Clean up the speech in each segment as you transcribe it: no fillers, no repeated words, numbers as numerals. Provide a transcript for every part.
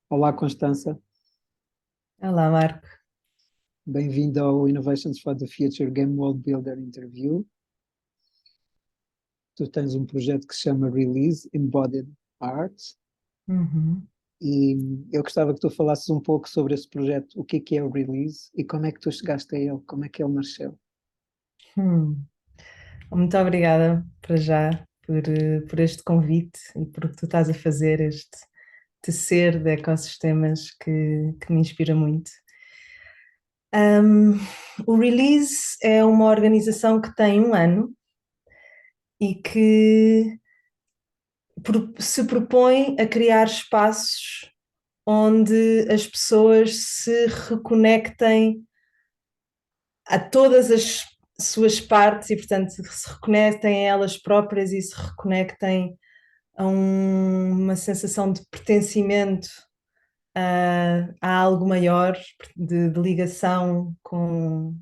Olá, Constança. Olá, Marco. Bem-vindo ao Innovations for the Future Game World Builder Interview. Tu tens um projeto que se chama Release Embodied Art Uhum. e eu gostava que tu falasses um pouco sobre esse projeto, o que é o Release e como é que tu chegaste a ele, como é que ele nasceu. Hum. Muito obrigada para já por este convite e por o que tu estás a fazer, este tecer de ecossistemas que me inspira muito. Um, o Release é uma organização que tem um ano e que se propõe a criar espaços onde as pessoas se reconectem a todas as suas partes e, portanto, se reconectem a elas próprias e se reconectem a uma sensação de pertencimento a algo maior, de ligação com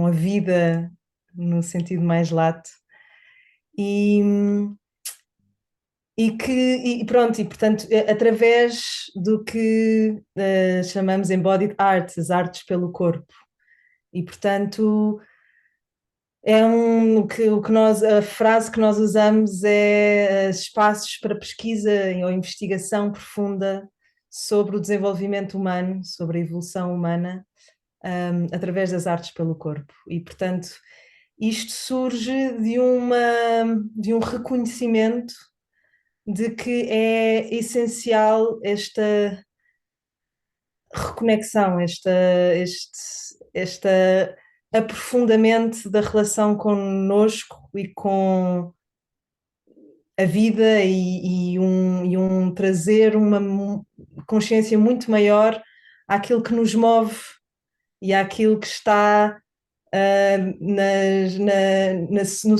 a vida no sentido mais lato. E, e pronto, e portanto, através do que chamamos embodied art, as artes pelo corpo. E portanto, o que nós, a frase que nós usamos é espaços para pesquisa ou investigação profunda sobre o desenvolvimento humano, sobre a evolução humana, através das artes pelo corpo. E, portanto, isto surge de um reconhecimento de que é essencial esta reconexão, este aprofundamento da relação connosco e com a vida e um trazer uma consciência muito maior àquilo que nos move e àquilo que está no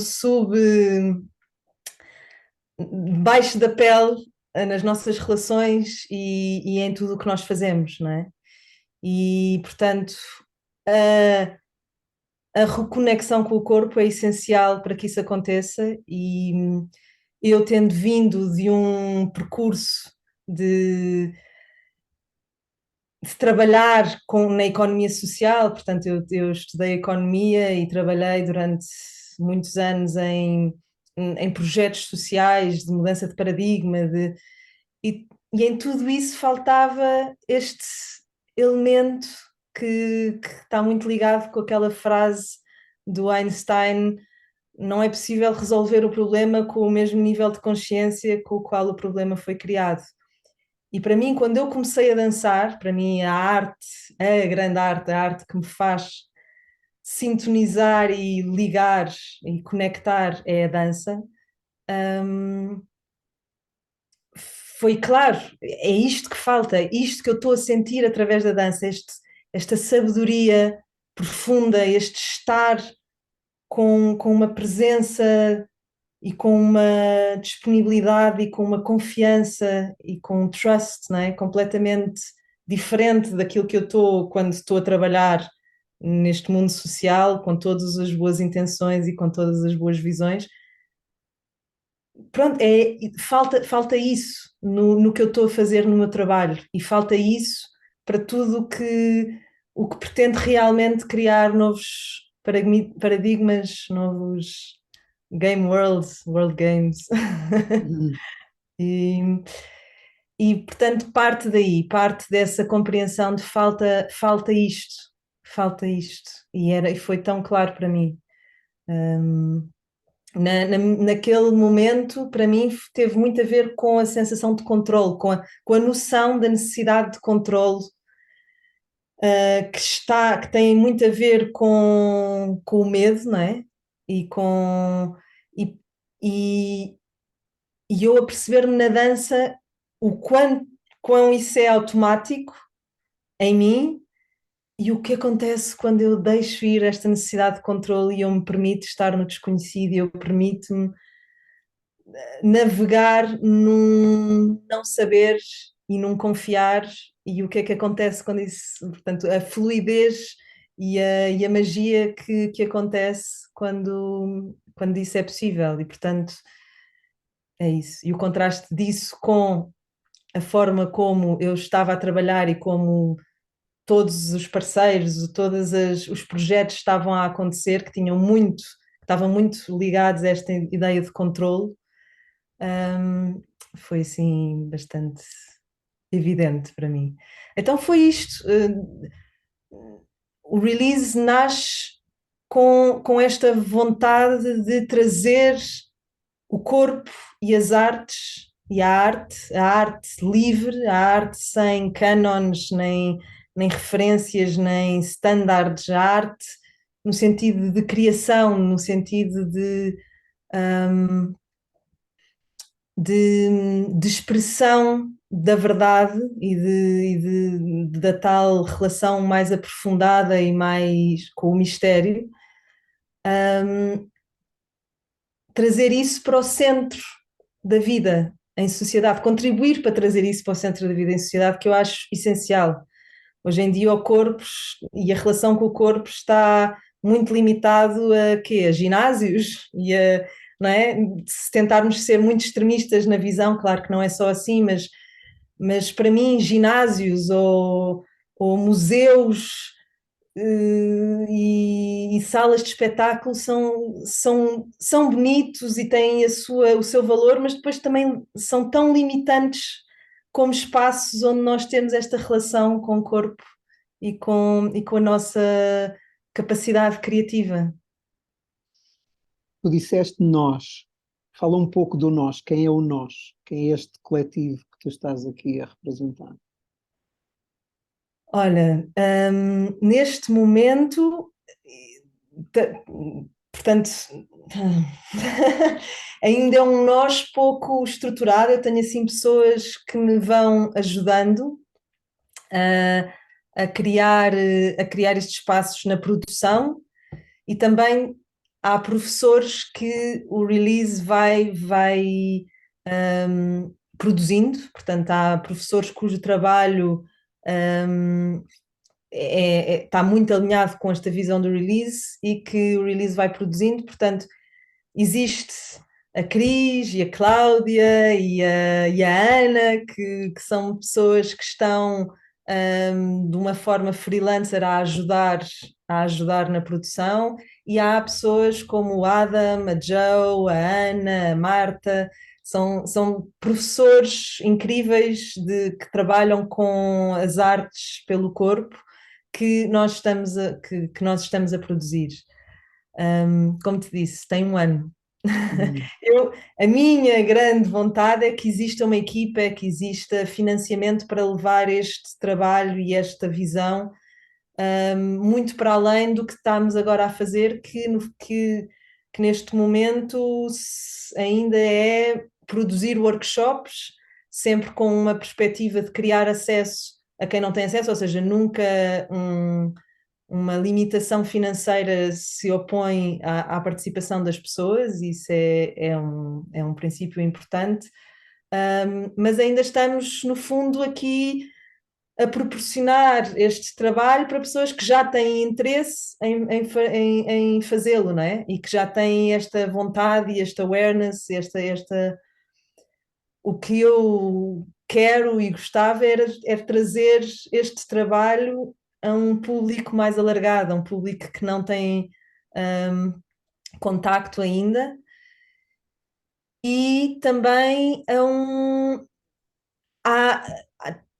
debaixo da pele, nas nossas relações e em tudo o que nós fazemos, não é? E, portanto, a, a reconexão com o corpo é essencial para que isso aconteça e eu tendo vindo de um percurso de, de trabalhar na economia social, portanto eu estudei economia e trabalhei durante muitos anos em projetos sociais de mudança de paradigma e em tudo isso faltava este elemento que está muito ligado com aquela frase do Einstein: não é possível resolver o problema com o mesmo nível de consciência com o qual o problema foi criado. E para mim, quando eu comecei a dançar, para mim a arte, a grande arte, a arte que me faz sintonizar e ligar e conectar é a dança. Hum, Foi claro, é isto que falta, isto que eu estou a sentir através da dança, esta sabedoria profunda, este estar com uma presença e com uma disponibilidade e com uma confiança e com um trust, não é? Completamente diferente daquilo que eu estou quando estou a trabalhar neste mundo social, com todas as boas intenções e com todas as boas visões. Pronto, falta isso no que eu estou a fazer no meu trabalho e falta isso para tudo o que pretende realmente criar novos paradigmas, novos game worlds, world games. Uhum. E, portanto, parte daí, parte dessa compreensão de falta isto. E foi tão claro para mim. Um, naquele momento, para mim, teve muito a ver com a sensação de controle, com a noção da necessidade de controle, que tem muito a ver com o medo, não é? E com. E, e, e eu a perceber-me na dança quão isso é automático em mim e o que acontece quando eu deixo ir esta necessidade de controle e eu me permito estar no desconhecido e eu permito-me navegar num não saber e num confiar e o que é que acontece quando isso, portanto, a fluidez e a magia que acontece quando isso é possível e, portanto, é isso. E o contraste disso com a forma como eu estava a trabalhar e como todos os parceiros, os projetos estavam a acontecer, que estavam muito ligados a esta ideia de controle, foi assim bastante evidente para mim. Então foi isto. O release nasce com esta vontade de trazer o corpo e as artes, e a arte livre, a arte sem cânones, nem referências, nem standards, a arte no sentido de criação, no sentido um, de expressão da verdade da tal relação mais aprofundada e mais com o mistério, trazer isso para o centro da vida em sociedade, contribuir para trazer isso para o centro da vida em sociedade, que eu acho essencial. Hoje em dia o corpo e a relação com o corpo está muito limitado a quê? A ginásios e a, não é? Se tentarmos ser muito extremistas na visão, claro que não é só assim, mas para mim ginásios ou museus e salas de espetáculo são bonitos e têm o seu valor, mas depois também são tão limitantes como espaços onde nós temos esta relação com o corpo e com a nossa capacidade criativa. Tu disseste nós. Fala um pouco do nós. Quem é o nós? Quem é este coletivo que tu estás aqui a representar? Olha, neste momento, portanto, ainda é um nós pouco estruturado. Eu tenho assim pessoas que me vão ajudando a criar estes espaços na produção e também há professores que o release vai produzindo, portanto, há professores cujo trabalho um, está muito alinhado com esta visão do release e que o release vai produzindo, portanto, existe a Cris e a Cláudia e a Ana, que são pessoas que estão de uma forma freelancer a ajudar na produção, e há pessoas como o Adam, a Joe, a Ana, a Marta, são professores incríveis que trabalham com as artes pelo corpo que nós estamos a produzir. Como te disse, tem um ano. Hum. A minha grande vontade é que exista uma equipa, é que exista financiamento para levar este trabalho e esta visão muito para além do que estamos agora a fazer, que neste momento ainda é produzir workshops, sempre com uma perspectiva de criar acesso a quem não tem acesso, ou seja, nunca uma limitação financeira se opõe à participação das pessoas, isso é um princípio importante, mas ainda estamos, no fundo, aqui a proporcionar este trabalho para pessoas que já têm interesse em fazê-lo, não é? E que já têm esta vontade e esta awareness, o que eu quero e gostava era trazer este trabalho a um público mais alargado, a um público que não tem contacto ainda, e também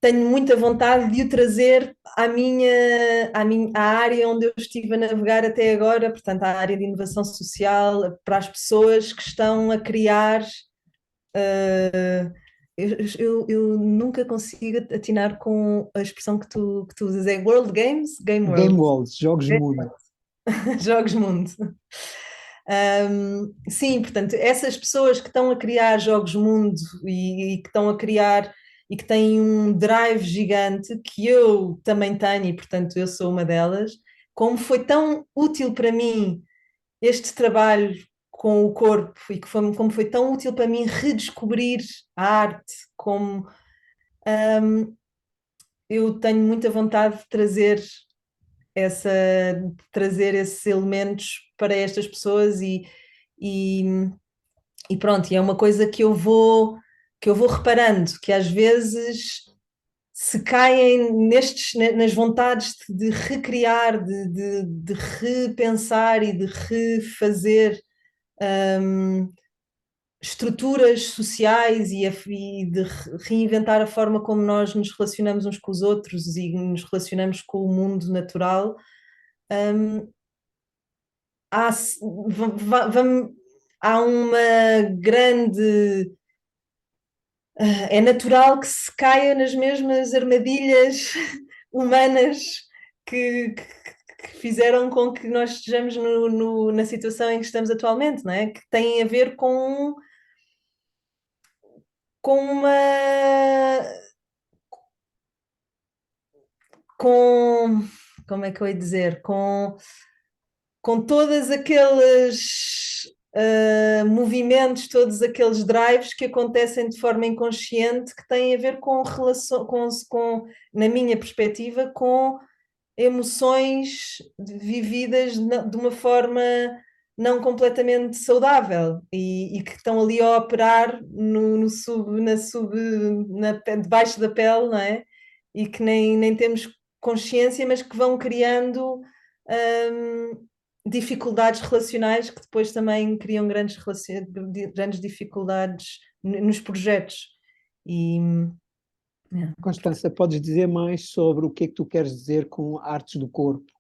tenho muita vontade de o trazer à área onde eu estive a navegar até agora, portanto, à área de inovação social, para as pessoas que estão a criar. Eu nunca consigo atinar com a expressão que tu usas, é World Games? Game Game World. Worlds, Jogos Mundo. Jogos Mundo. Sim, portanto, essas pessoas que estão a criar jogos mundo e que estão a criar e que têm um drive gigante que eu também tenho, e portanto eu sou uma delas, como foi tão útil para mim este trabalho com o corpo e como foi tão útil para mim redescobrir a arte, como eu tenho muita vontade de essa, trazer esses elementos para estas pessoas e, e pronto, e é uma coisa que eu vou que eu vou reparando que às vezes se caem nas vontades de recriar, de repensar e de refazer estruturas sociais e de reinventar a forma como nós nos relacionamos uns com os outros e nos relacionamos com o mundo natural, há, há uma grande. É natural que se caia nas mesmas armadilhas humanas que fizeram com que nós estejamos na situação em que estamos atualmente, não é? Que têm a ver com uma. Com. Como é que eu ia dizer? Com todos aqueles movimentos, todos aqueles drives que acontecem de forma inconsciente que têm a ver com relação, na minha perspectiva, com emoções vividas de uma forma não completamente saudável e que estão ali a operar debaixo da pele, não é? E que nem temos consciência, mas que vão criando dificuldades relacionais que depois também criam grandes dificuldades nos projetos. E, Constança, podes dizer mais sobre o que é que tu queres dizer com artes do corpo?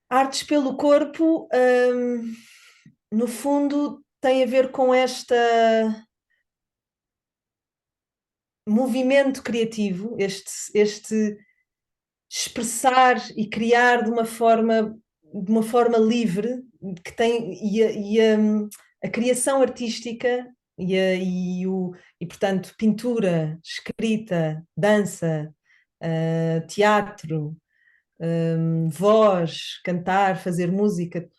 Artes pelo corpo, no fundo, tem a ver com este movimento criativo, este expressar e criar de uma forma livre, que tem, a criação artística e, portanto, pintura, escrita, dança, teatro, voz, cantar, fazer música.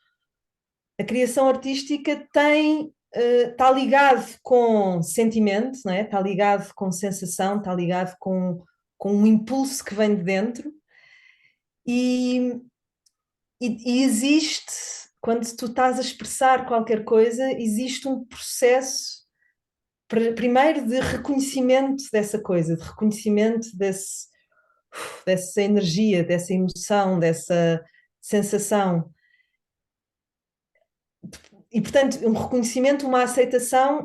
A criação artística está ligado com sentimento, não é? Está ligado com sensação, está ligado com um impulso que vem de dentro e, e existe, quando tu estás a expressar qualquer coisa, existe um processo primeiro de reconhecimento dessa coisa, de reconhecimento dessa energia, dessa emoção, dessa sensação. E, portanto, um reconhecimento, uma aceitação,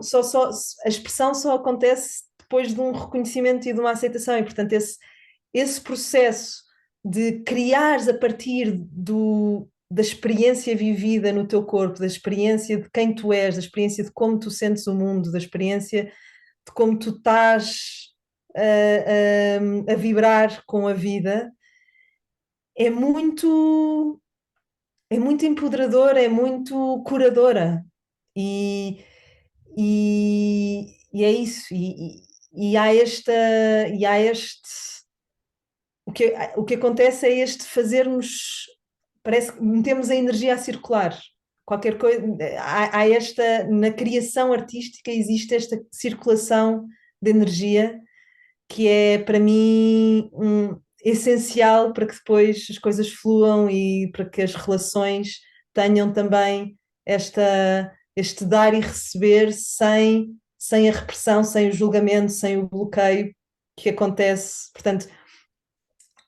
a expressão só acontece depois de um reconhecimento e de uma aceitação. E, portanto, esse processo de criares a partir da experiência vivida no teu corpo, da experiência de quem tu és, da experiência de como tu sentes o mundo, da experiência de como tu estás a vibrar com a vida, é muito empoderadora, é muito curadora. E, e é isso. E há este. O que acontece é este fazermos. Parece que metemos a energia a circular. Qualquer coisa. Há esta. Na criação artística existe esta circulação de energia que é, para mim, essencial para que depois as coisas fluam e para que as relações tenham também este dar e receber sem a repressão, sem o julgamento, sem o bloqueio que acontece. Portanto,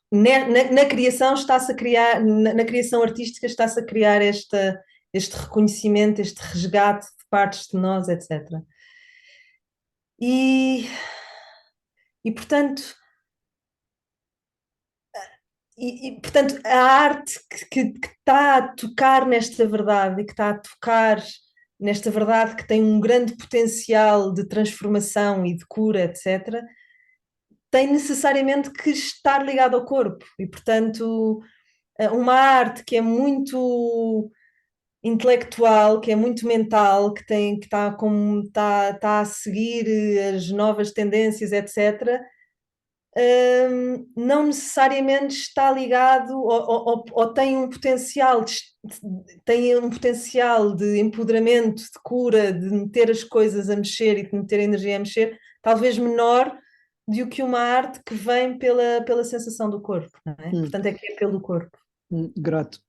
na criação está-se a criar, na criação artística está-se a criar este reconhecimento, este resgate de partes de nós, etc. E portanto, portanto, a arte que está a tocar nesta verdade e que está a tocar nesta verdade que tem um grande potencial de transformação e de cura, etc., tem necessariamente que estar ligado ao corpo. E, portanto, uma arte que é muito intelectual, que é muito mental, que está a seguir as novas tendências, etc., não necessariamente está ligado ou tem um potencial de empoderamento, de cura, de meter as coisas a mexer e de meter a energia a mexer, talvez menor do que uma arte que vem pela sensação do corpo, não é? Portanto, é que é pelo corpo. Grato.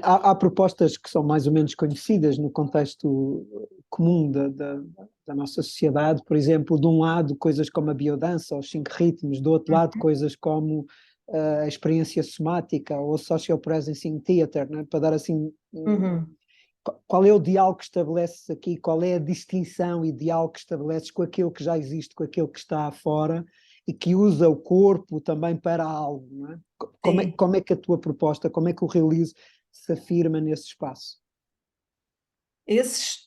Há propostas que são mais ou menos conhecidas no contexto comum da nossa sociedade, por exemplo, de um lado coisas como a biodança, os 5 ritmos, do outro lado coisas como a experiência somática ou social presencing theater, né? Para dar assim, Uhum. qual é o diálogo que estabeleces aqui, qual é a distinção e diálogo que estabeleces com aquilo que já existe, com aquilo que está fora e que usa o corpo também para algo, não é? Sim. Como é que a tua proposta, como é que o release se afirma nesse espaço?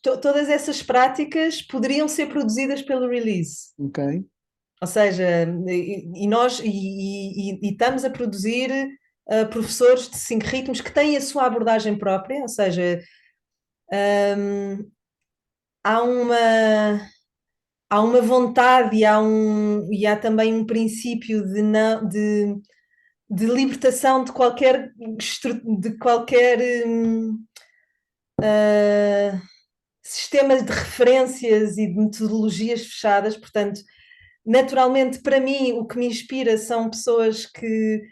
Todas essas práticas poderiam ser produzidas pelo release. Ok? Ou seja, nós estamos a produzir professores de 5 ritmos que têm a sua abordagem própria, ou seja, hum, há uma vontade e há também um princípio de libertação de qualquer sistema de referências e de metodologias fechadas. Portanto, naturalmente, para mim, o que me inspira são pessoas que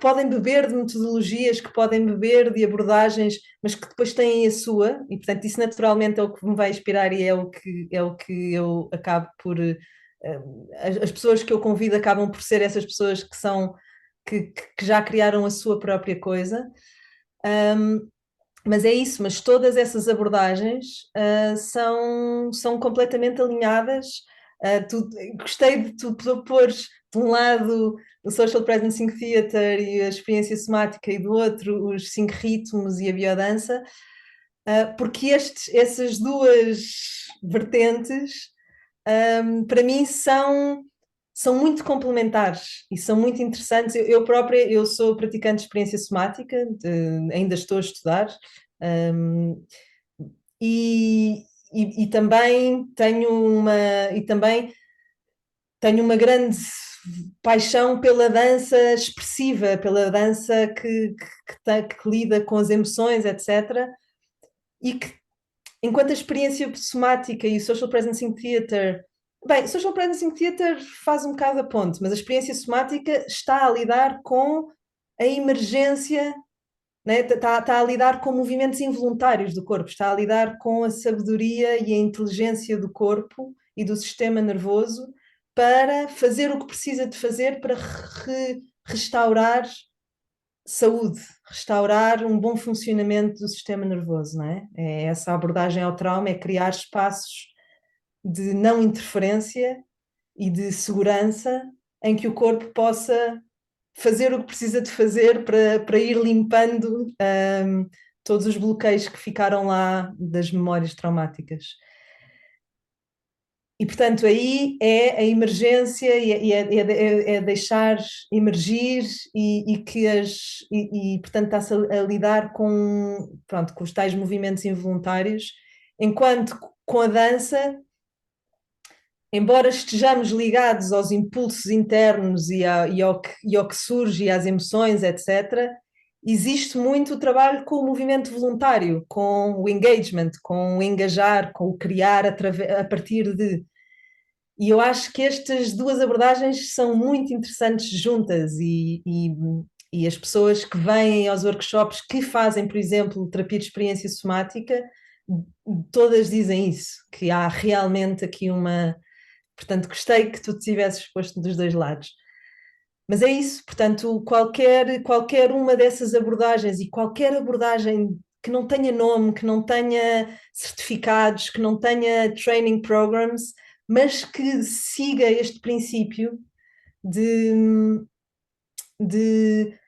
podem beber de metodologias, que podem beber de abordagens, mas que depois têm a sua, e portanto isso naturalmente é o que me vai inspirar e é o que eu acabo por as pessoas que eu convido acabam por ser essas pessoas que já criaram a sua própria coisa. Mas é isso, mas todas essas abordagens são completamente alinhadas. Gostei de tu pôres de um lado o Social Presencing Theatre e a experiência somática e do outro os 5 ritmos e a biodança, porque essas duas vertentes, para mim, são muito complementares e são muito interessantes. Eu própria, eu sou praticante de experiência somática, ainda estou a estudar, um, e, e também tenho uma grande paixão pela dança expressiva, pela dança que lida com as emoções, etc. E que, enquanto a experiência somática e o Social Presencing Theatre. Bem, Social Presencing Theatre faz um bocado a ponte, mas a experiência somática está a lidar com a emergência, né? Está a lidar com movimentos involuntários do corpo, está a lidar com a sabedoria e a inteligência do corpo e do sistema nervoso para fazer o que precisa de fazer para restaurar saúde, restaurar um bom funcionamento do sistema nervoso, não é? É essa abordagem ao trauma, é criar espaços de não interferência e de segurança em que o corpo possa fazer o que precisa de fazer para ir limpando todos os bloqueios que ficaram lá das memórias traumáticas. E, portanto, aí é a emergência é deixar emergir portanto, está-se a lidar pronto, com os tais movimentos involuntários, enquanto com a dança, embora estejamos ligados aos impulsos internos e ao que surge, e às emoções, etc., existe muito o trabalho com o movimento voluntário, com o engagement, com o engajar, com o criar a partir de. E eu acho que estas duas abordagens são muito interessantes juntas e as pessoas que vêm aos workshops que fazem, por exemplo, terapia de experiência somática, todas dizem isso, que há realmente aqui uma. Portanto, gostei que tu tivesses exposto dos dois lados. Mas é isso, portanto, qualquer uma dessas abordagens e qualquer abordagem que não tenha nome, que não tenha certificados, que não tenha training programs, mas que siga este princípio de, de,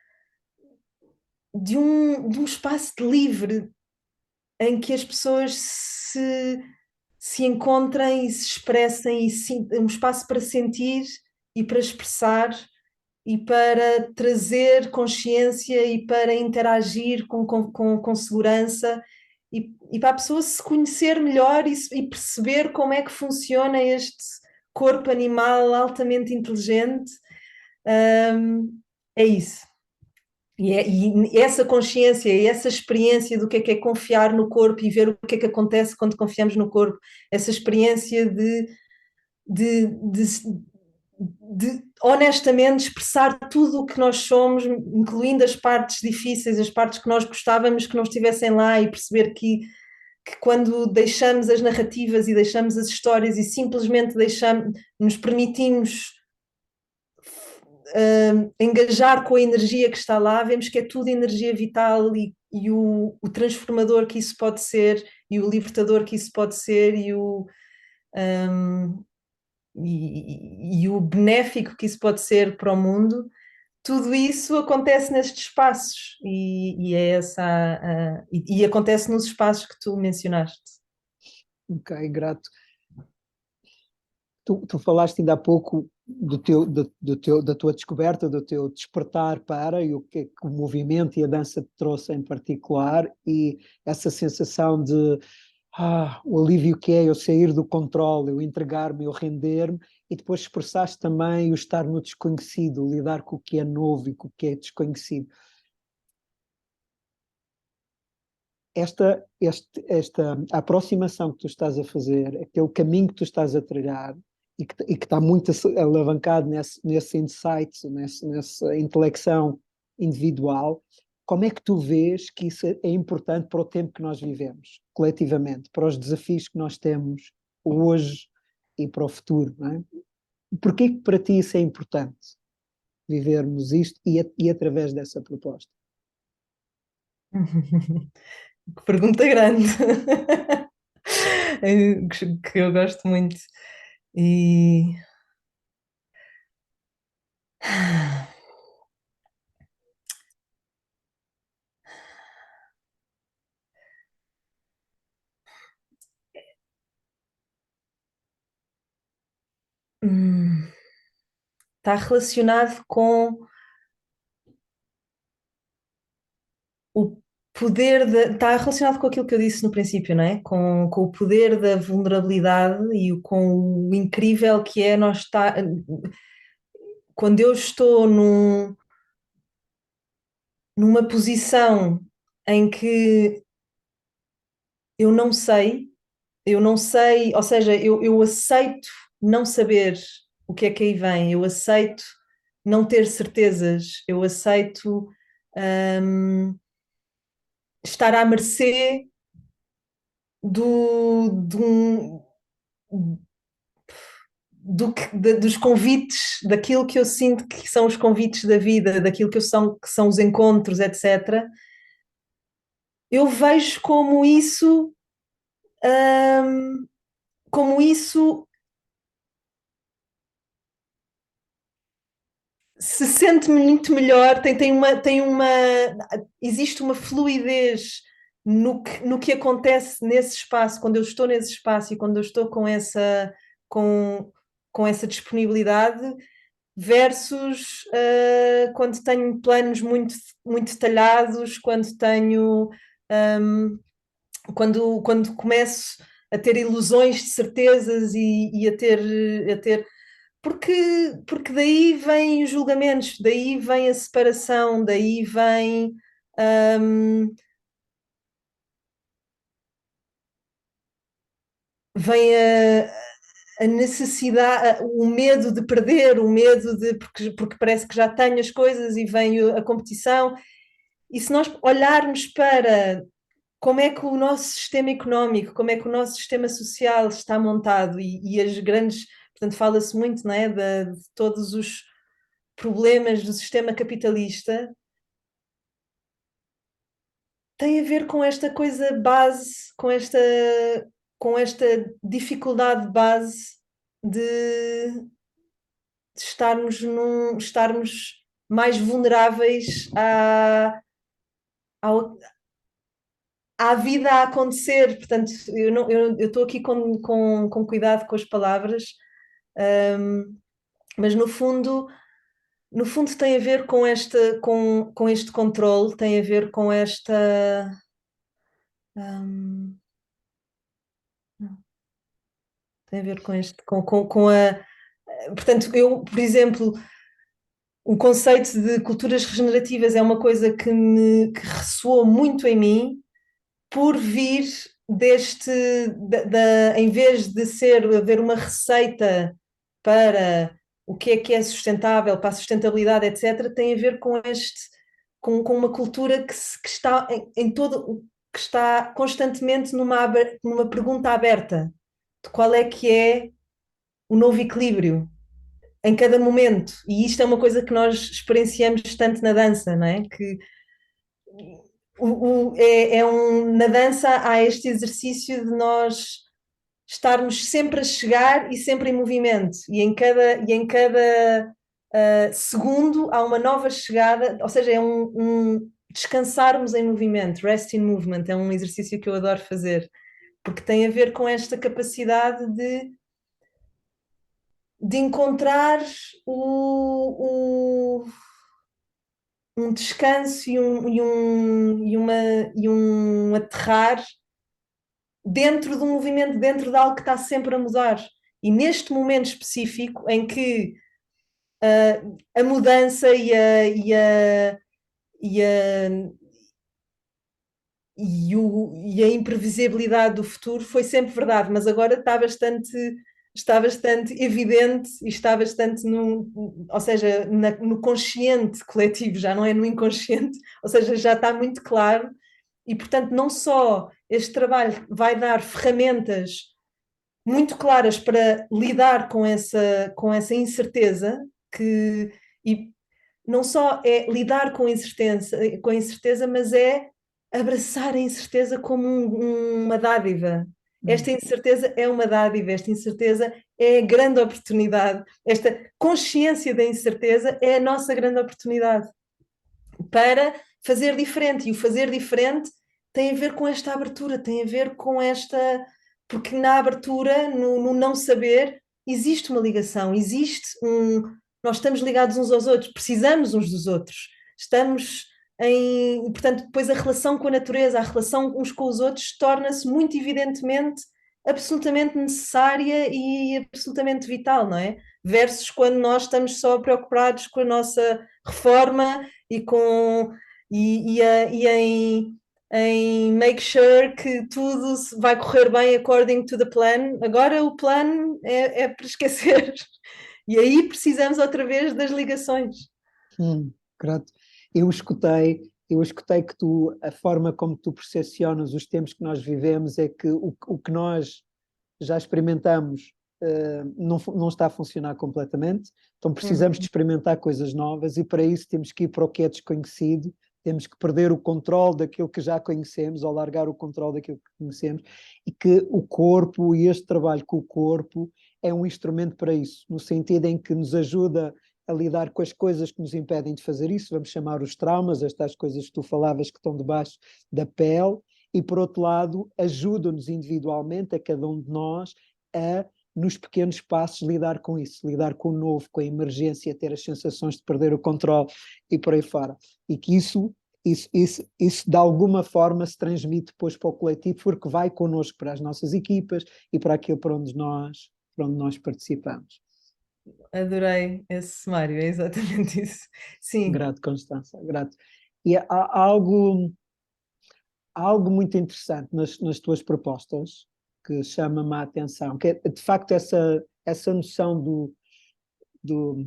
de um espaço livre em que as pessoas se encontrem e se expressem, um espaço para sentir e para expressar e para trazer consciência e para interagir com segurança e para a pessoa se conhecer melhor e perceber como é que funciona este corpo animal altamente inteligente. É isso. E essa consciência e essa experiência do que é confiar no corpo e ver o que é que acontece quando confiamos no corpo, essa experiência de de honestamente expressar tudo o que nós somos, incluindo as partes difíceis, as partes que nós gostávamos que não estivessem lá, e perceber que quando deixamos as narrativas e deixamos as histórias e simplesmente nos permitimos engajar com a energia que está lá, vemos que é tudo energia vital, e o transformador que isso pode ser, e o libertador que isso pode ser, um, e o benéfico que isso pode ser para o mundo. Tudo isso acontece nestes espaços, e é e acontece nos espaços que tu mencionaste. Ok, grato. Tu falaste ainda há pouco da tua descoberta, do teu despertar para, e o que é que o movimento e a dança te trouxe em particular, e essa sensação de o alívio que é eu sair do controle, eu entregar-me, eu render-me, e depois expressaste também o estar no desconhecido, o lidar com o que é novo e com o que é desconhecido. Esta aproximação que tu estás a fazer, aquele caminho que tu estás a trilhar, e que está muito alavancado nesse insight, nessa intelecção individual, como é que tu vês que isso é importante para o tempo que nós vivemos, coletivamente, para os desafios que nós temos hoje e para o futuro, não é? Porquê que para ti isso é importante, vivermos isto e através dessa proposta? Que pergunta grande, que eu gosto muito. E está relacionado com o poder está relacionado com aquilo que eu disse no princípio, não é? Com o poder da vulnerabilidade e com o incrível que é nós estar. Quando eu estou numa posição em que eu não sei, ou seja, eu aceito não saber o que é que aí vem, eu aceito não ter certezas, eu aceito hum, estar à mercê do, de um- dos convites, daquilo que eu sinto que são os convites da vida, daquilo que são os encontros, etc. Eu vejo hum, como isso se sente muito melhor, existe uma fluidez no que acontece nesse espaço, quando eu estou nesse espaço e quando eu estou com, com essa disponibilidade, versus quando tenho planos muito detalhados, quando começo a ter ilusões de certezas e a ter porque daí vêm os julgamentos, daí vem a separação, daí hum, vem a necessidade, o medo de perder, porque parece que já tenho as coisas e vem a competição. E se nós olharmos para como é que o nosso sistema económico, como é que o nosso sistema social está montado, e as grandes, portanto, fala-se muito, não é, de todos os problemas do sistema capitalista, tem a ver com esta coisa base, com esta dificuldade base de estarmos mais vulneráveis ao, à vida a acontecer. Portanto, eu estou aqui com cuidado com as palavras, um, mas no fundo tem a ver com este controle, tem a ver com esta. um, Tem a ver com este, com a. Portanto, por exemplo, o conceito de culturas regenerativas é uma coisa que ressoou muito em mim, por vir em vez de haver uma receita para o que é sustentável, para a sustentabilidade, etc., tem a ver com uma cultura que está em todo, que está constantemente numa pergunta aberta de qual é o novo equilíbrio em cada momento. E isto é uma coisa que nós experienciamos tanto na dança, não é? Que na dança há este exercício de nós estarmos sempre a chegar e sempre em movimento, e em cada segundo há uma nova chegada, ou seja, é um descansarmos em movimento, rest in movement, é um exercício que eu adoro fazer, porque tem a ver com esta capacidade de encontrar um descanso e um aterrar dentro do movimento, dentro de algo que está sempre a mudar. E neste momento específico em que a mudança e a imprevisibilidade do futuro foi sempre verdade, mas agora está bastante evidente e está bastante ou seja, no consciente coletivo, já não é no inconsciente, ou seja, já está muito claro, e portanto não só este trabalho vai dar ferramentas muito claras para lidar com essa incerteza, e não só é lidar com a incerteza, mas é abraçar a incerteza como uma dádiva. Esta incerteza é uma dádiva, esta incerteza é a grande oportunidade, esta consciência da incerteza é a nossa grande oportunidade para fazer diferente. E o fazer diferente tem a ver com esta abertura, tem a ver com esta. Porque na abertura, no não saber, existe uma ligação, existe um. Nós estamos ligados uns aos outros, precisamos uns dos outros, estamos em. Portanto, depois a relação com a natureza, a relação uns com os outros, torna-se muito evidentemente absolutamente necessária e absolutamente vital, não é? Versus quando nós estamos só preocupados com a nossa reforma e com e em make sure que tudo vai correr bem according to the plan. Agora o plano é para esquecer. E aí precisamos outra vez das ligações. Grato. Eu escutei que a forma como tu percepcionas os tempos que nós vivemos é que o que nós já experimentamos não está a funcionar completamente, então precisamos de experimentar coisas novas e para isso temos que ir para o que é desconhecido, temos que perder o controle daquilo que já conhecemos ou largar o controle daquilo que conhecemos, e que o corpo e este trabalho com o corpo é um instrumento para isso, no sentido em que nos ajuda a lidar com as coisas que nos impedem de fazer isso, vamos chamar os traumas, estas coisas que tu falavas que estão debaixo da pele, e por outro lado ajuda-nos individualmente, a cada um de nós, a nos pequenos passos lidar com isso, lidar com o novo, com a emergência, ter as sensações de perder o controle e por aí fora. E que isso de alguma forma se transmite depois para o coletivo, porque vai connosco para as nossas equipas e para aquilo para onde nós participamos. Adorei esse sumário, é exatamente isso. Sim. Grato, Constança, grato. E há algo muito interessante nas tuas propostas que chama-me a atenção, que é de facto essa noção eu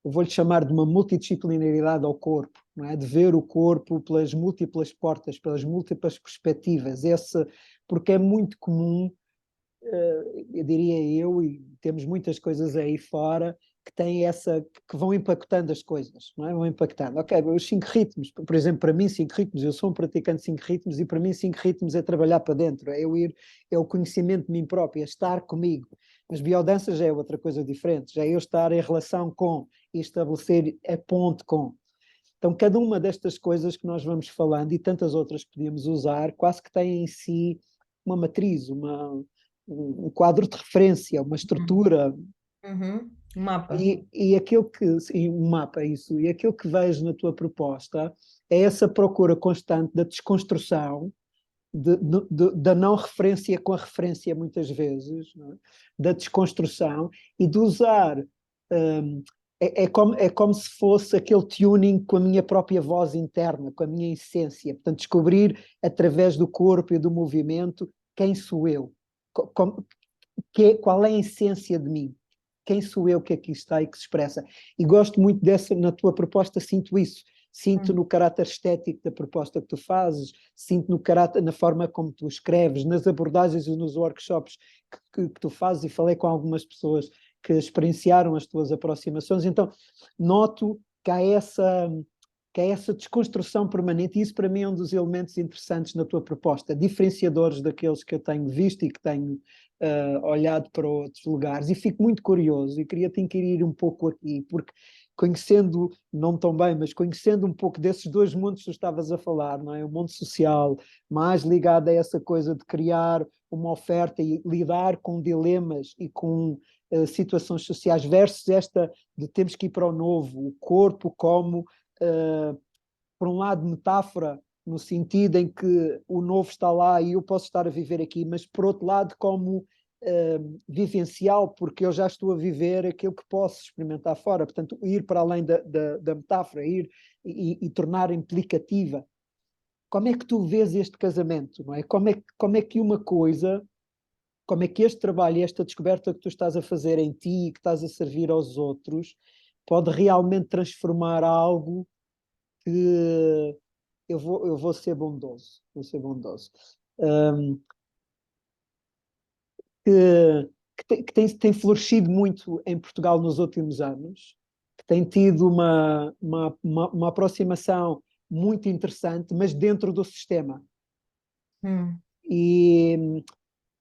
vou-lhe chamar de uma multidisciplinaridade ao corpo, não é? De ver o corpo pelas múltiplas portas, pelas múltiplas perspectivas, porque é muito comum, eu diria e temos muitas coisas aí fora que têm que vão impactando as coisas, não é? Vão impactando. Ok, os 5 ritmos, por exemplo, para mim 5 ritmos, eu sou um praticante de 5 ritmos e para mim 5 ritmos é trabalhar para dentro, é o conhecimento de mim próprio, é estar comigo. Mas biodança já é outra coisa diferente, já é eu estar em relação com e estabelecer a ponte com. Então cada uma destas coisas que nós vamos falando e tantas outras que podíamos usar, quase que tem em si uma matriz, um quadro de referência, uma estrutura. Um mapa. E aquilo um mapa, isso, e aquilo que vejo na tua proposta é essa procura constante da desconstrução, da não referência com a referência muitas vezes, não é? Da desconstrução e de usar, é como se fosse aquele tuning com a minha própria voz interna, com a minha essência, portanto descobrir através do corpo e do movimento quem sou eu, qual é a essência de mim, quem sou eu que aqui está e que se expressa. E gosto muito dessa, na tua proposta, sinto isso. Sinto no caráter estético da proposta que tu fazes, sinto no caráter, na forma como tu escreves, nas abordagens e nos workshops que tu fazes, e falei com algumas pessoas que experienciaram as tuas aproximações, então noto que há essa desconstrução permanente, e isso para mim é um dos elementos interessantes na tua proposta, diferenciadores daqueles que eu tenho visto e que tenho olhado para outros lugares, e fico muito curioso e queria te inquirir um pouco aqui, porque conhecendo, não tão bem, mas conhecendo um pouco desses dois mundos que tu estavas a falar, não é? O mundo social, mais ligado a essa coisa de criar uma oferta e lidar com dilemas e com situações sociais, versus esta de temos que ir para o novo, o corpo como, por um lado, metáfora, no sentido em que o novo está lá e eu posso estar a viver aqui, mas por outro lado como vivencial, porque eu já estou a viver aquilo que posso experimentar fora, portanto ir para além da metáfora, ir e tornar implicativa. Como é que tu vês este casamento, não é? Como é que uma coisa, como é que este trabalho e esta descoberta que tu estás a fazer em ti e que estás a servir aos outros pode realmente transformar algo que eu vou ser bondoso, que tem florescido muito em Portugal nos últimos anos, que tem tido uma aproximação muito interessante, mas dentro do sistema. E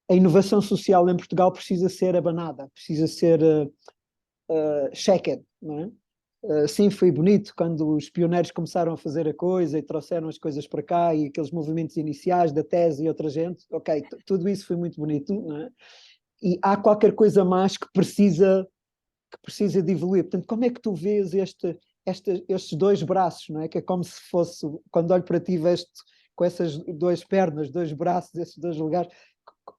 a inovação social em Portugal precisa ser abanada, precisa ser checked, não é? Sim, foi bonito quando os pioneiros começaram a fazer a coisa e trouxeram as coisas para cá e aqueles movimentos iniciais da tese e outra gente, ok, tudo isso foi muito bonito, não é? E há qualquer coisa mais que precisa de evoluir. Portanto, como é que tu vês estes dois braços, não é? Que é como se fosse, quando olho para ti, veste com essas duas pernas, dois braços, esses dois lugares,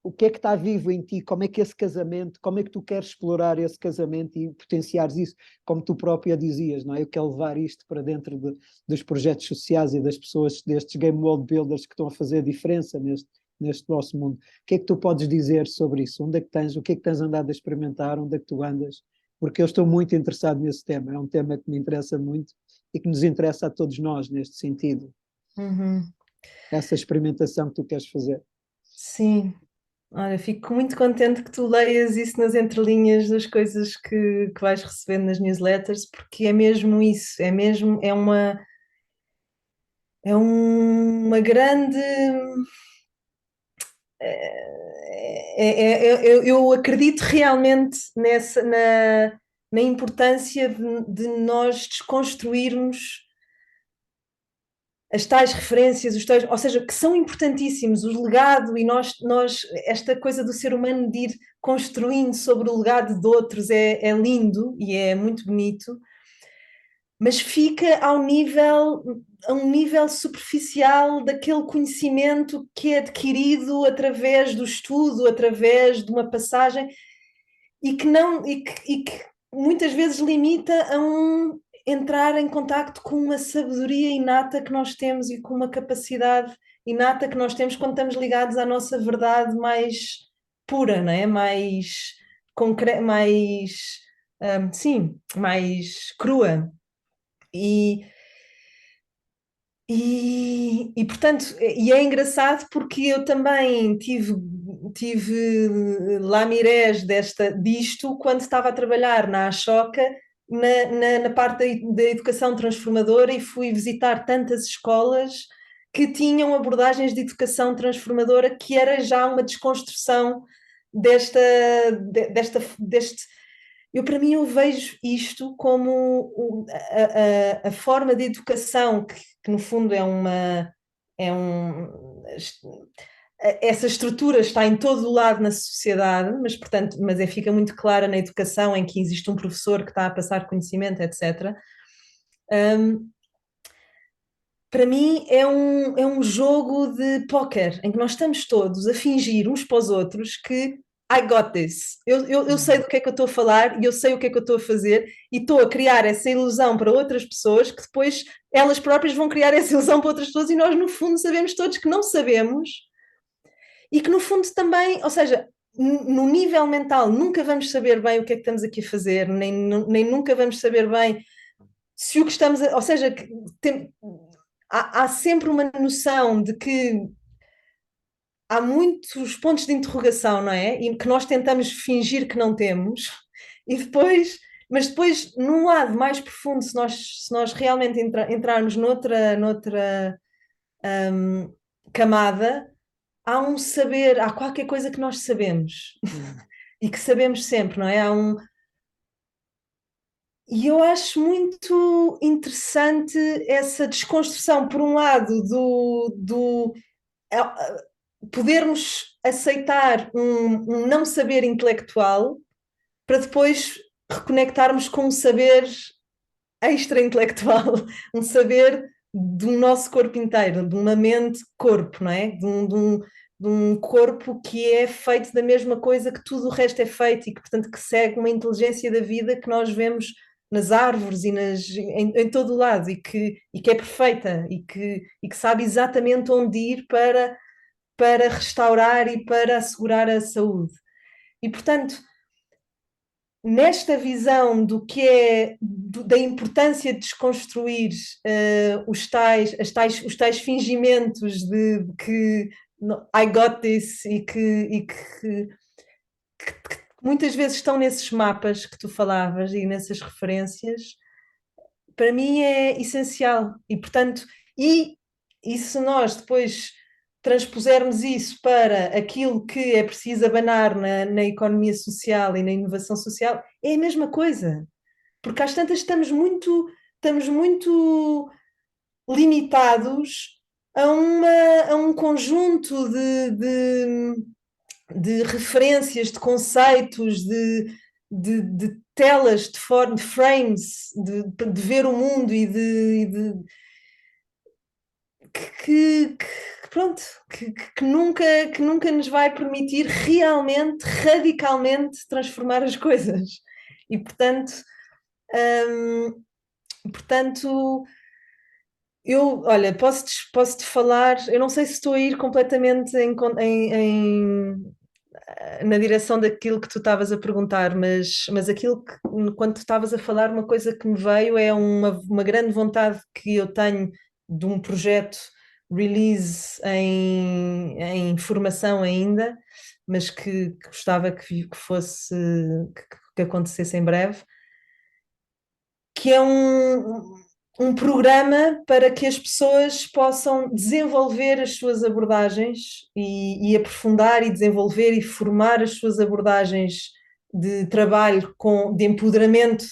o que é que está vivo em ti? Como é que esse casamento, como é que tu queres explorar esse casamento e potenciares isso, como tu própria dizias, não é? Eu quero levar isto para dentro dos projetos sociais e das pessoas, destes game world builders que estão a fazer a diferença neste nosso mundo. O que é que tu podes dizer sobre isso? Onde é que tens, o que é que tens andado a experimentar? Onde é que tu andas? Porque eu estou muito interessado nesse tema. É um tema que me interessa muito e que nos interessa a todos nós neste sentido. Essa experimentação que tu queres fazer. Sim. Olha, fico muito contente que tu leias isso nas entrelinhas das coisas que vais recebendo nas newsletters, porque é mesmo isso, é uma grande. Eu acredito realmente na importância de nós desconstruirmos as tais referências, ou seja, que são importantíssimos, o legado, e esta coisa do ser humano de ir construindo sobre o legado de outros é lindo e é muito bonito, mas fica a um nível superficial daquele conhecimento que é adquirido através do estudo, através de uma passagem, e que muitas vezes limita a entrar em contacto com uma sabedoria inata que nós temos e com uma capacidade inata que nós temos quando estamos ligados à nossa verdade mais pura, não é? Mais concreta, mais crua. Portanto, e é engraçado porque eu também tive lamirés disto quando estava a trabalhar na Ashoka, na parte da educação transformadora, e fui visitar tantas escolas que tinham abordagens de educação transformadora, que era já uma desconstrução deste. Para mim, eu vejo isto como a forma de educação que no fundo essa estrutura está em todo o lado na sociedade, mas portanto, fica muito clara na educação, em que existe um professor que está a passar conhecimento, etc. Para mim é um jogo de póquer em que nós estamos todos a fingir uns para os outros que I got this, eu sei do que é que eu estou a falar e eu sei o que é que eu estou a fazer, e estou a criar essa ilusão para outras pessoas que depois elas próprias vão criar essa ilusão para outras pessoas, e nós no fundo sabemos todos que não sabemos, e que no fundo também, ou seja, no nível mental nunca vamos saber bem o que é que estamos aqui a fazer, nem nunca vamos saber bem se o que estamos a... Ou seja, há sempre uma noção de que há muitos pontos de interrogação, não é? E que nós tentamos fingir que não temos, e depois, mas depois, num lado mais profundo, se nós realmente entrarmos noutra camada, há um saber, há qualquer coisa que nós sabemos e que sabemos sempre, não é? E eu acho muito interessante essa desconstrução, por um lado, podermos aceitar um não saber intelectual para depois reconectarmos com um saber extra-intelectual, um saber do nosso corpo inteiro, de uma mente-corpo, não é? De um corpo que é feito da mesma coisa que tudo o resto é feito e que, portanto, que segue uma inteligência da vida que nós vemos nas árvores e em todo o lado e que é perfeita e que sabe exatamente onde ir para restaurar e para assegurar a saúde. E, portanto, nesta visão do que é da importância de desconstruir os tais fingimentos de que I got this e que muitas vezes estão nesses mapas que tu falavas e nessas referências, para mim é essencial. E, portanto, e se nós depois transpusermos isso para aquilo que é preciso abanar na economia social e na inovação social, é a mesma coisa. Porque às tantas estamos muito limitados a um conjunto de referências, de conceitos, de telas, de frames, de ver o mundo pronto, que nunca nos vai permitir realmente, radicalmente transformar as coisas. E portanto, olha, posso-te falar, eu não sei se estou a ir completamente na direção daquilo que tu estavas a perguntar, mas aquilo que, quando tu estavas a falar, uma coisa que me veio é uma grande vontade que eu tenho de um projeto release em formação ainda, mas que gostava que fosse, que acontecesse em breve, que é um programa para que as pessoas possam desenvolver as suas abordagens e aprofundar e desenvolver e formar as suas abordagens de trabalho de empoderamento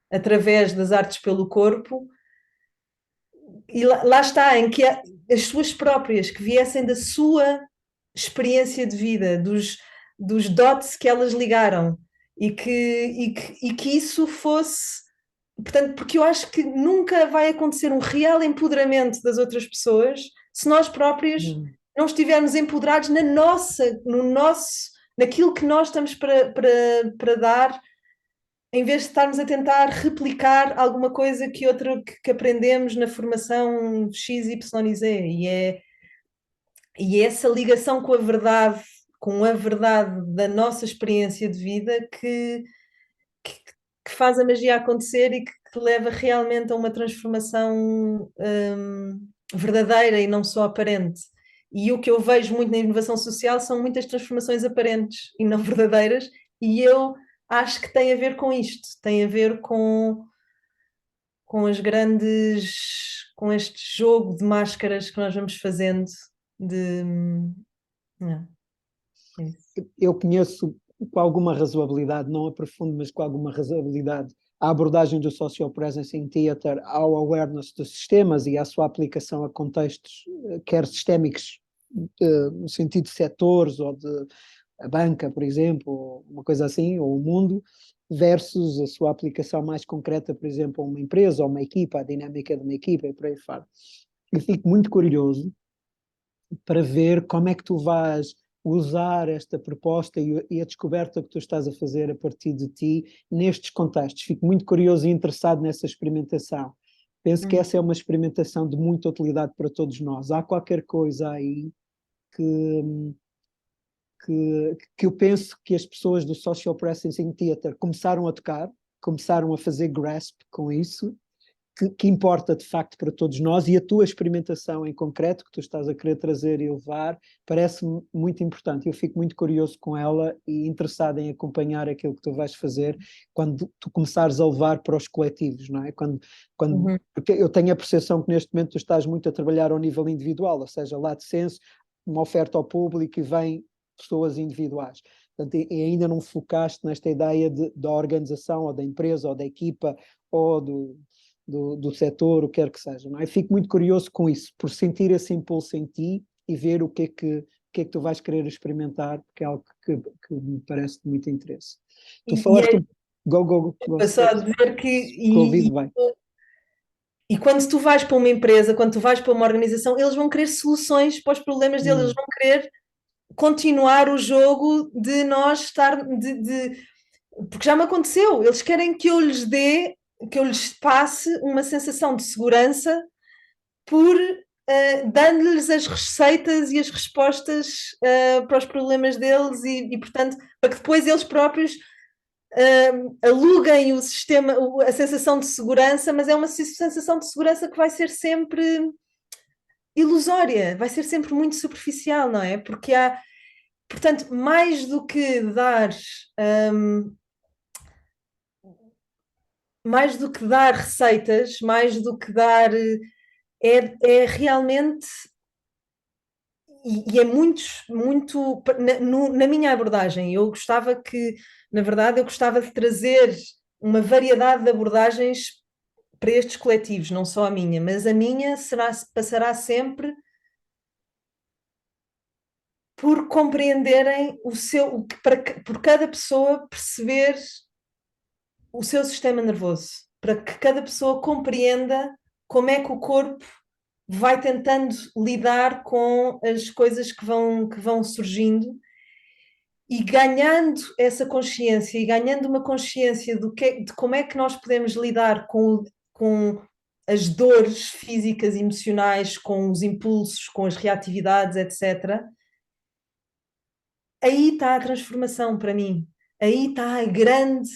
através das artes pelo corpo. E lá está, em que as suas próprias, que viessem da sua experiência de vida, dos dots que elas ligaram, e que isso fosse. Portanto, porque eu acho que nunca vai acontecer um real empoderamento das outras pessoas se nós próprios não estivermos empoderados naquilo que nós estamos para dar, em vez de estarmos a tentar replicar alguma coisa que aprendemos na formação X, Y e Z. E é essa ligação com a verdade da nossa experiência de vida que faz a magia acontecer e que leva realmente a uma transformação verdadeira e não só aparente. E o que eu vejo muito na inovação social são muitas transformações aparentes e não verdadeiras, e eu acho que tem a ver com isto, tem a ver com com este jogo de máscaras que nós vamos fazendo de... Não, é isso. Eu conheço com alguma razoabilidade, não aprofundo, mas com alguma razoabilidade, a abordagem do Social Presence in Theatre ao awareness dos sistemas e à sua aplicação a contextos, quer sistémicos, no sentido de setores ou de a banca, por exemplo, ou uma coisa assim, ou o mundo, versus a sua aplicação mais concreta, por exemplo, a uma empresa ou uma equipa, a dinâmica de uma equipa e por aí fora. Eu fico muito curioso para ver como é que tu vais usar esta proposta e a descoberta que tu estás a fazer a partir de ti nestes contextos. Fico muito curioso e interessado nessa experimentação. Penso que essa é uma experimentação de muita utilidade para todos nós. Há qualquer coisa aí que que eu penso que as pessoas do Social Processing Theatre começaram a tocar, começaram a fazer grasp com isso, que importa de facto para todos nós, e a tua experimentação em concreto, que tu estás a querer trazer e levar, parece-me muito importante. Eu fico muito curioso com ela e interessado em acompanhar aquilo que tu vais fazer quando tu começares a levar para os coletivos, não é? Porque eu tenho a percepção que neste momento tu estás muito a trabalhar ao nível individual, ou seja, lá de senso, uma oferta ao público e vem pessoas individuais. Portanto, e ainda não focaste nesta ideia da organização, ou da empresa, ou da equipa, ou do setor, o que quer que seja. Não é? Fico muito curioso com isso, por sentir esse impulso em ti e ver o que é que tu vais querer experimentar, porque é algo que me parece de muito interesse. Tu falaste... Go, só a dizer ouvido bem. E quando tu vais para uma empresa, quando tu vais para uma organização, eles vão querer soluções para os problemas deles, eles vão querer continuar o jogo de nós estar... Porque já me aconteceu, eles querem que eu lhes dê, que eu lhes passe uma sensação de segurança por dando-lhes as receitas e as respostas para os problemas deles e, portanto, para que depois eles próprios aluguem o sistema, a sensação de segurança, mas é uma sensação de segurança que vai ser sempre ilusória, vai ser sempre muito superficial, não é? Porque há, portanto, mais do que dar receitas, mais do que dar é realmente e é muito na minha abordagem, eu gostava que, na verdade, eu gostava de trazer uma variedade de abordagens para estes coletivos, não só a minha, mas a minha passará sempre por compreenderem por cada pessoa perceber o seu sistema nervoso, para que cada pessoa compreenda como é que o corpo vai tentando lidar com as coisas que vão surgindo e ganhando essa consciência e ganhando uma consciência de como é que nós podemos lidar com as dores físicas e emocionais, com os impulsos, com as reatividades, etc. Aí está a transformação para mim. Aí está a grande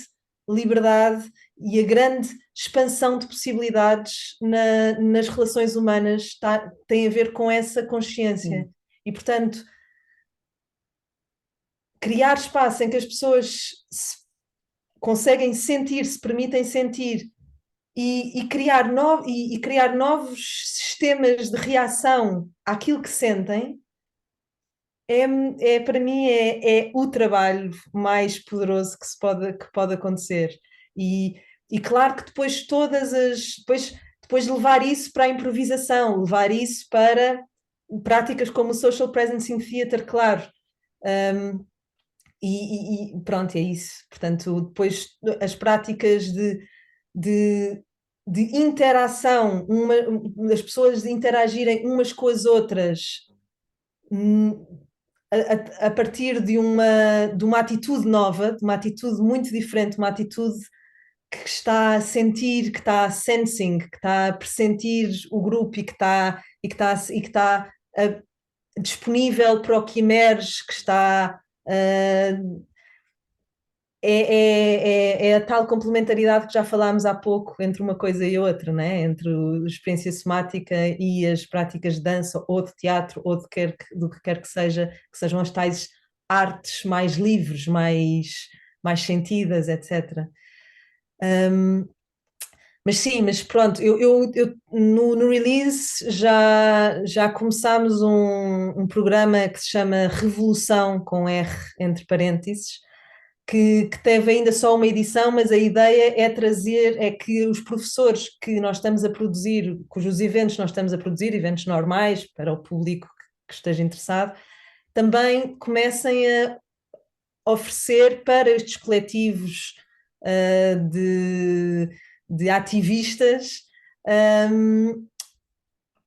liberdade e a grande expansão de possibilidades nas relações humanas tem a ver com essa consciência. E, portanto, criar espaço em que as pessoas conseguem sentir, se permitem sentir e criar novos sistemas de reação àquilo que sentem, para mim é o trabalho mais poderoso que pode acontecer. E claro que depois depois levar isso para a improvisação, levar isso para práticas como o Social Presencing Theatre, claro. E pronto, é isso. Portanto, depois as práticas de interação, as pessoas interagirem umas com as outras a partir de uma atitude nova, de uma atitude muito diferente, uma atitude que está a sentir, que está a sensing, que está a pressentir o grupo e que está disponível para o que emerge, que está é a tal complementaridade que já falámos há pouco entre uma coisa e outra, né? Entre a experiência somática e as práticas de dança ou de teatro ou do que quer que sejam as tais artes mais livres, mais sentidas, etc. Mas sim, mas pronto, eu no release já começámos um programa que se chama Revolução, com R entre parênteses, que teve ainda só uma edição, mas a ideia é que os professores que nós estamos a produzir, cujos eventos nós estamos a produzir, eventos normais para o público que esteja interessado, também comecem a oferecer para estes coletivos de ativistas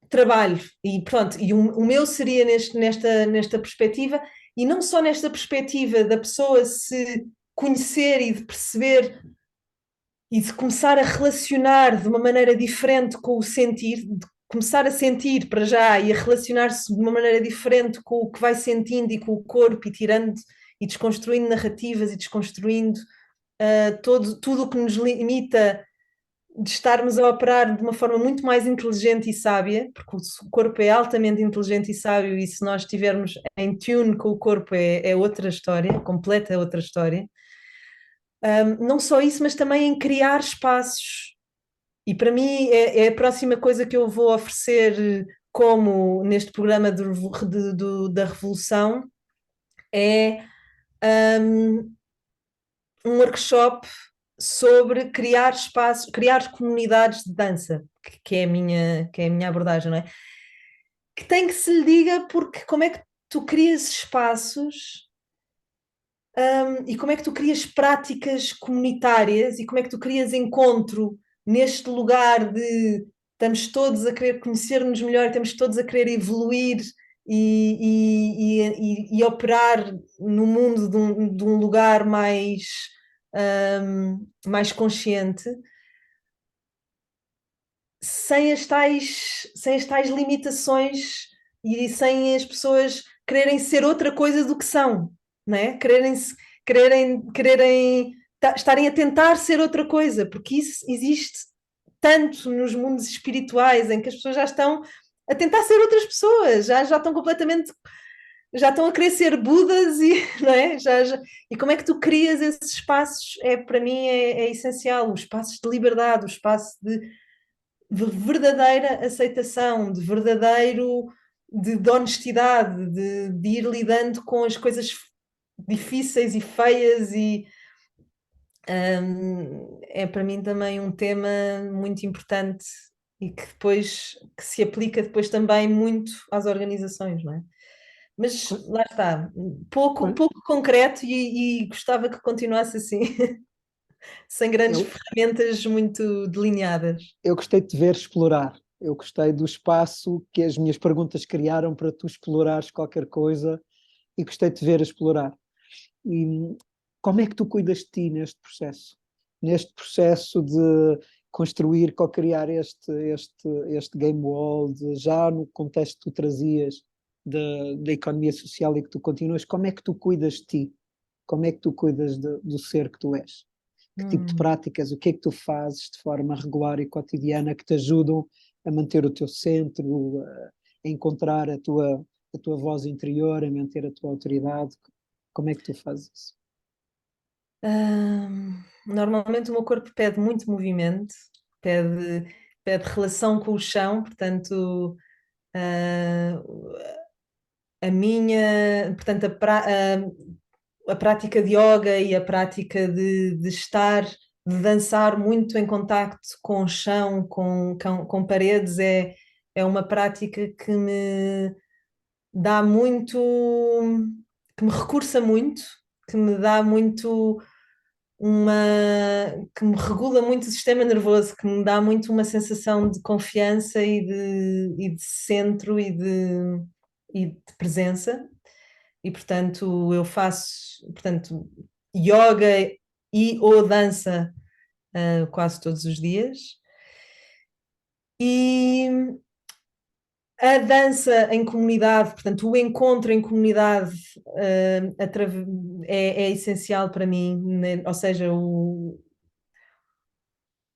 trabalho. E pronto, e o meu seria nesta perspectiva, e não só nesta perspectiva da pessoa se conhecer e de perceber e de começar a relacionar de uma maneira diferente com o sentir, começar a sentir para já e a relacionar-se de uma maneira diferente com o que vai sentindo e com o corpo e tirando e desconstruindo narrativas e desconstruindo tudo o que nos limita de estarmos a operar de uma forma muito mais inteligente e sábia, porque o corpo é altamente inteligente e sábio, e se nós estivermos em tune com o corpo é outra história, completa outra história. Não só isso, mas também em criar espaços. E para mim é a próxima coisa que eu vou oferecer, como neste programa da Revolução, é um workshop sobre criar espaços, criar comunidades de dança, que é a minha abordagem, não é? Que tem que se lhe diga, porque como é que tu crias espaços, e como é que tu crias práticas comunitárias e como é que tu crias encontro neste lugar de estamos todos a querer conhecer-nos melhor, estamos todos a querer evoluir e operar no mundo de um lugar mais consciente, sem as tais limitações e sem as pessoas quererem ser outra coisa do que são, não é? Quererem estarem a tentar ser outra coisa, porque isso existe tanto nos mundos espirituais em que as pessoas já estão a tentar ser outras pessoas, já estão completamente, já estão a querer ser Budas e, não é? E como é que tu crias esses espaços? Para mim é essencial, os espaços de liberdade, o espaço de verdadeira aceitação, de honestidade, de ir lidando com as coisas difíceis e feias é para mim também um tema muito importante e que depois que se aplica depois também muito às organizações, não é? Mas lá está, pouco concreto e gostava que continuasse assim, sem grandes Eu, ferramentas muito delineadas. eu gostei de te ver explorar. Eu gostei do espaço que as minhas perguntas criaram para tu explorares qualquer coisa e gostei de te ver a explorar. E como é que tu cuidas de ti neste processo? Neste processo de construir, co-criar este game wall, já no contexto que tu trazias da economia social e que tu continuas, como é que tu cuidas de ti? Como é que tu cuidas do ser que tu és? Que tipo de práticas, o que é que tu fazes de forma regular e cotidiana que te ajudam a manter o teu centro, a encontrar a tua voz interior, a manter a tua autoridade? Como é que tu fazes isso? Normalmente o meu corpo pede muito movimento, pede relação com o chão, portanto, ah, portanto, a prática de yoga e a prática de dançar muito em contacto com o chão, com paredes, é uma prática que me dá muito, que me recursa muito, que me dá muito uma que me regula muito o sistema nervoso, que me dá muito uma sensação de confiança e de centro e de presença. E portanto eu faço, portanto, yoga e ou dança quase todos os dias. E a dança em comunidade, portanto, o encontro em comunidade é essencial para mim, né? Ou seja,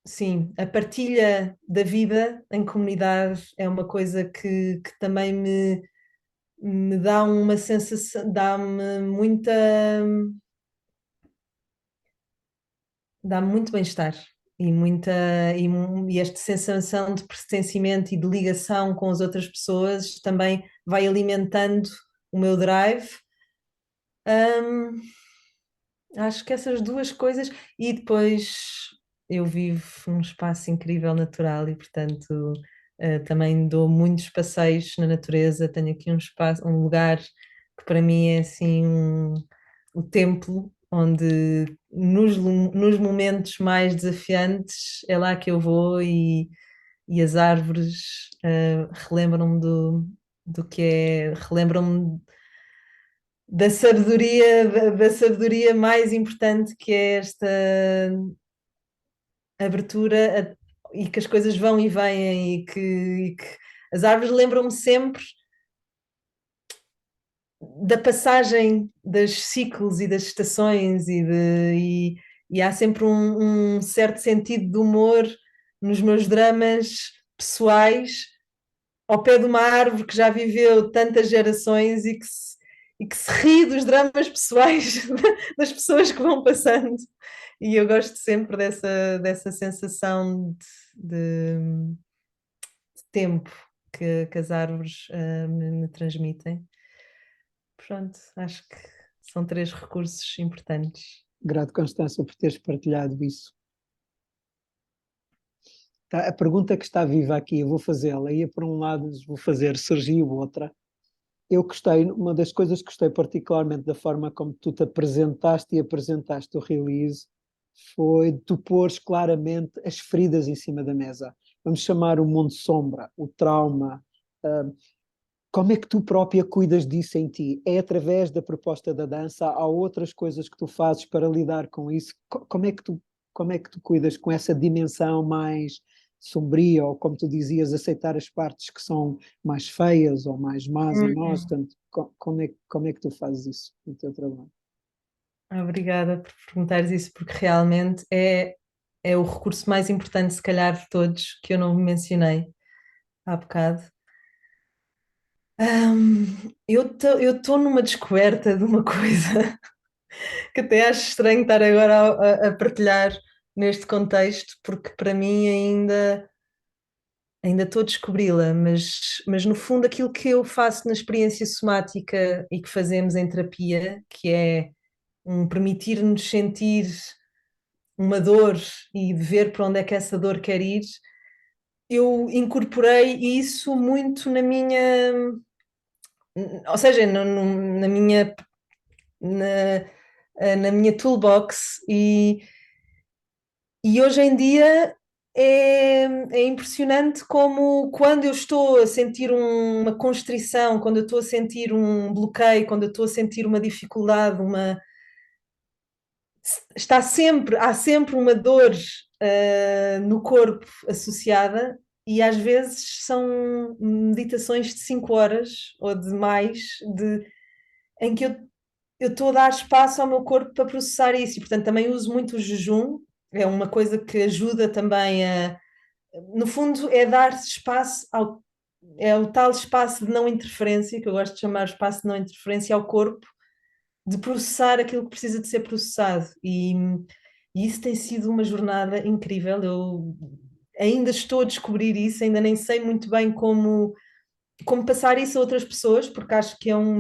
sim, a partilha da vida em comunidade é uma coisa que também me dá uma sensação, dá-me muito bem-estar e, e esta sensação de pertencimento e de ligação com as outras pessoas também vai alimentando o meu drive. Hum, Acho que essas duas coisas, e depois eu vivo um espaço incrível natural e, portanto, também dou muitos passeios na natureza. Tenho aqui um espaço, um lugar que para mim é assim o templo, onde nos momentos mais desafiantes é lá que eu vou e as árvores relembram-me do que é, relembram-me da sabedoria mais importante que é esta abertura e que as coisas vão e vêm e que as árvores lembram-me sempre da passagem dos ciclos e das estações e há sempre um certo sentido de humor nos meus dramas pessoais ao pé de uma árvore que já viveu tantas gerações e que se ri dos dramas pessoais das pessoas que vão passando. E eu gosto sempre dessa sensação de tempo que as árvores me transmitem. Pronto, acho que são três recursos importantes. Grato, Constança, por teres partilhado isso. Tá, a pergunta que está viva aqui, eu vou fazê-la, ia por um lado, vou fazer, surgiu outra. Eu gostei, uma das coisas que gostei particularmente da forma como tu te apresentaste e apresentaste o release foi tu pôres claramente as feridas em cima da mesa. Vamos chamar o mundo sombra, o trauma. Como é que tu própria cuidas disso em ti? É através da proposta da dança? Há outras coisas que tu fazes para lidar com isso? Como é que tu cuidas com essa dimensão mais sombria, ou como tu dizias, aceitar as partes que são mais feias ou mais más em nós? Portanto, como é que tu fazes isso no teu trabalho? Obrigada por perguntares isso, porque realmente é o recurso mais importante, se calhar, de todos, que eu não mencionei há bocado. Eu estou numa descoberta de uma coisa que até acho estranho estar agora a partilhar neste contexto, porque para mim ainda estou a descobri-la, mas no fundo aquilo que eu faço na experiência somática e que fazemos em terapia, que é permitir-nos sentir uma dor e de ver para onde é que essa dor quer ir, eu incorporei isso muito na minha, ou seja, na minha na, na minha toolbox e hoje em dia é impressionante como quando eu estou a sentir uma constrição, quando eu estou a sentir um bloqueio, quando eu estou a sentir uma dificuldade, há sempre uma dor no corpo associada e às vezes são meditações de 5 horas ou de mais em que eu estou a dar espaço ao meu corpo para processar isso e portanto também uso muito o jejum, é uma coisa que ajuda também no fundo é dar espaço é o tal espaço de não interferência, que eu gosto de chamar espaço de não interferência ao corpo, de processar aquilo que precisa de ser processado. E isso tem sido uma jornada incrível. Eu ainda estou a descobrir isso, ainda nem sei muito bem como passar isso a outras pessoas, porque acho que é um,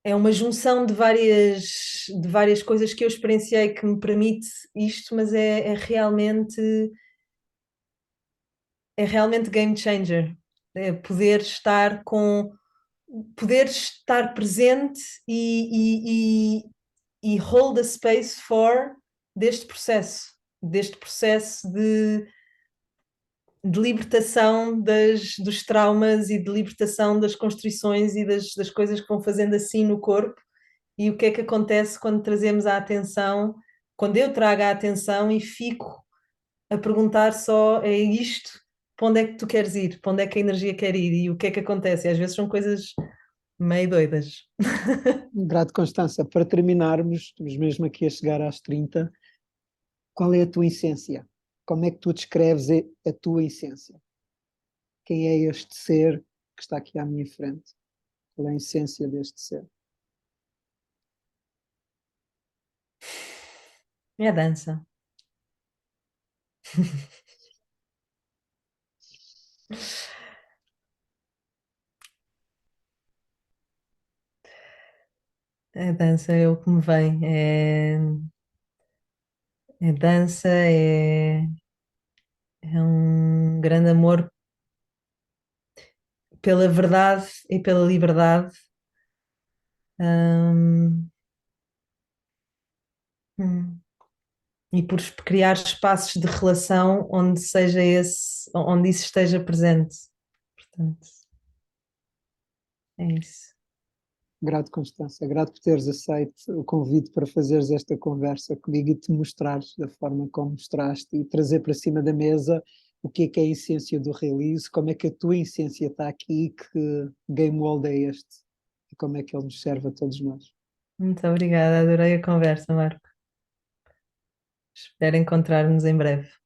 é uma junção de várias coisas que eu experienciei que me permite isto, mas é realmente game changer. É poder estar presente e hold a space for deste processo de libertação dos traumas e de libertação das constrições e das coisas que vão fazendo assim no corpo. E o que é que acontece quando trazemos a atenção, quando eu trago a atenção e fico a perguntar só, é isto, para onde é que tu queres ir? Para onde é que a energia quer ir? E o que é que acontece? E às vezes são coisas meio doidas. Brado, Constança, para terminarmos, estamos mesmo aqui a chegar às 30, qual é a tua essência? Como é que tu descreves a tua essência? Quem é este ser que está aqui à minha frente? Qual é a essência deste ser? É a dança. A dança é o que me vem. É dança, é um grande amor pela verdade e pela liberdade. Hum, hum. E por criar espaços de relação onde isso esteja presente. Portanto, é isso. Grato, Constança, grato por teres aceito o convite para fazeres esta conversa comigo e te mostrares da forma como mostraste e trazer para cima da mesa o que é a essência do release, como é que a tua essência está aqui, que game world é este e como é que ele nos serve a todos nós. Muito obrigada, adorei a conversa, Marco. Espero encontrar-nos em breve.